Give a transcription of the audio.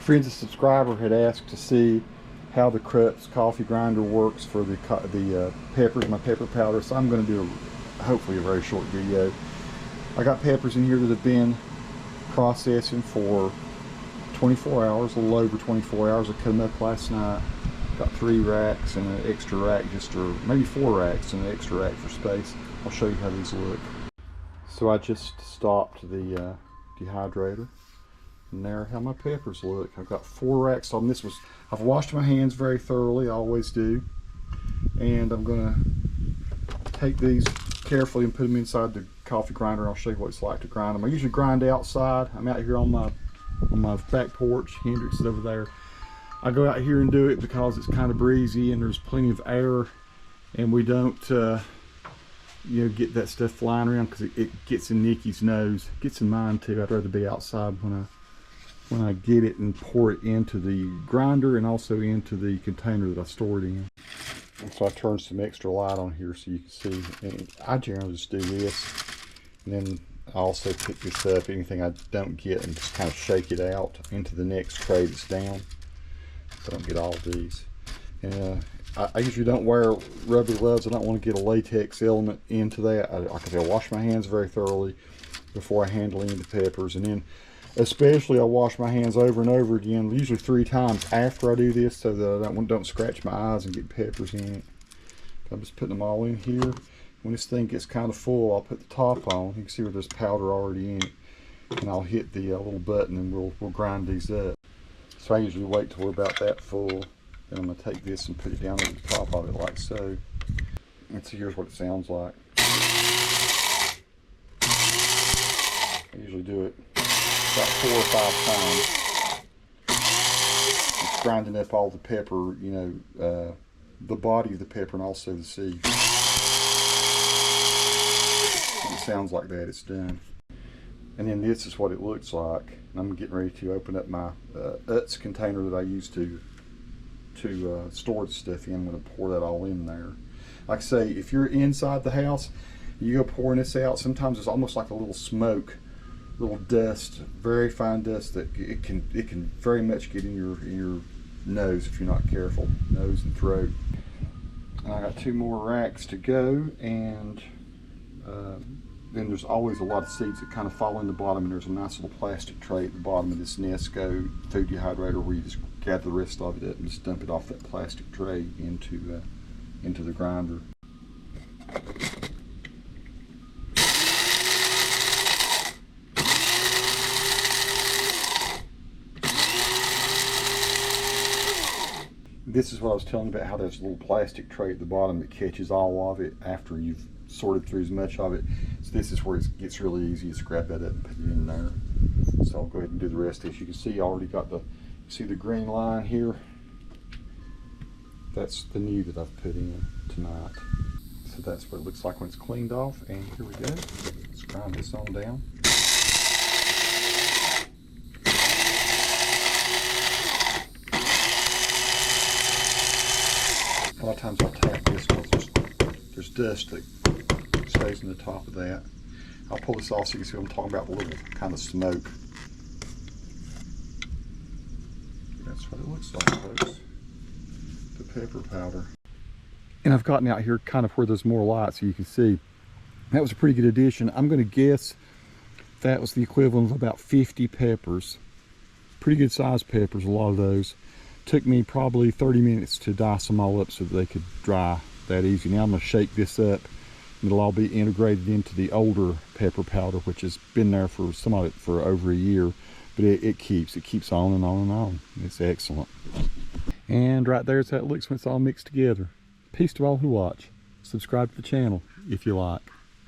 friend, a subscriber, had asked to see how the Krups coffee grinder works for the peppers, my pepper powder. So I'm going to do hopefully a very short video. I got peppers in here that have been processing for 24 hours, a little over 24 hours. I cut them up last night. Got 3 racks and an extra rack, or maybe 4 racks and an extra rack for space. I'll show you how these look. So I just stopped the dehydrator, and there how my peppers look. I've got 4 racks on this. I've washed my hands very thoroughly, I always do, and I'm gonna take these carefully and put them inside the coffee grinder. I'll show you what it's like to grind them. I usually grind outside. I'm out here on my back porch. Hendrix is over there. I go out here and do it because it's kind of breezy and there's plenty of air, and we don't you know, get that stuff flying around, because it gets in Nikki's nose. It gets in mine too. I'd rather be outside when I get it and pour it into the grinder and also into the container that I store it in. And so I turned some extra light on here so you can see. And I generally just do this, and then I also pick this up, anything I don't get, and just kind of shake it out into the next tray that's down, so I don't get all of these. And I usually don't wear rubber gloves. I don't want to get a latex element into that. Like I said, I wash my hands very thoroughly before I handle any of the peppers, and then especially I wash my hands over and over again, usually 3 times after I do this, so that I don't scratch my eyes and get peppers in it. I'm just putting them all in here. When this thing gets kind of full, I'll put the top on. You can see where there's powder already in it, and I'll hit the little button and we'll grind these up. So I usually wait till we're about that full. Then I'm going to take this and put it down over the top of it like so. And so here's what it sounds like. I usually do it about 4 or 5 times. It's grinding up all the pepper, you know, the body of the pepper and also the seed. When it sounds like that, it's done. And then this is what it looks like. And I'm getting ready to open up my Utz container that I use to store the stuff in. I'm going to pour that all in there. Like I say, if you're inside the house, you go pouring this out, sometimes it's almost like a little smoke, little dust, very fine dust that it can very much get in your nose if you're not careful, nose and throat. And I got 2 more racks to go, and then there's always a lot of seeds that kind of fall in the bottom, and there's a nice little plastic tray at the bottom of this Nesco food dehydrator where you just gather the rest of it up and just dump it off that plastic tray into the grinder. This is what I was telling you about, how there's a little plastic tray at the bottom that catches all of it after you've sorted through as much of it. So this is where it gets really easy. Just grab that up and put it in there. So I'll go ahead and do the rest of this. You can see I already got see the green line here? That's the new that I've put in tonight. So that's what it looks like when it's cleaned off. And here we go. Let's grind this on down. A lot of times I'll tap this because there's dust that stays in the top of that. I'll pull this off so you can see what I'm talking about, the little kind of smoke. That's what it looks like, folks. The pepper powder. And I've gotten out here kind of where there's more light so you can see. That was a pretty good addition. I'm going to guess that was the equivalent of about 50 peppers. Pretty good sized peppers, a lot of those. Took me probably 30 minutes to dice them all up so that they could dry that easy. Now I'm going to shake this up, and it'll all be integrated into the older pepper powder, which has been there for some of it for over a year, but it keeps on and on and on. It's excellent. And right there's how it looks when it's all mixed together. Peace to all who watch. Subscribe to the channel if you like.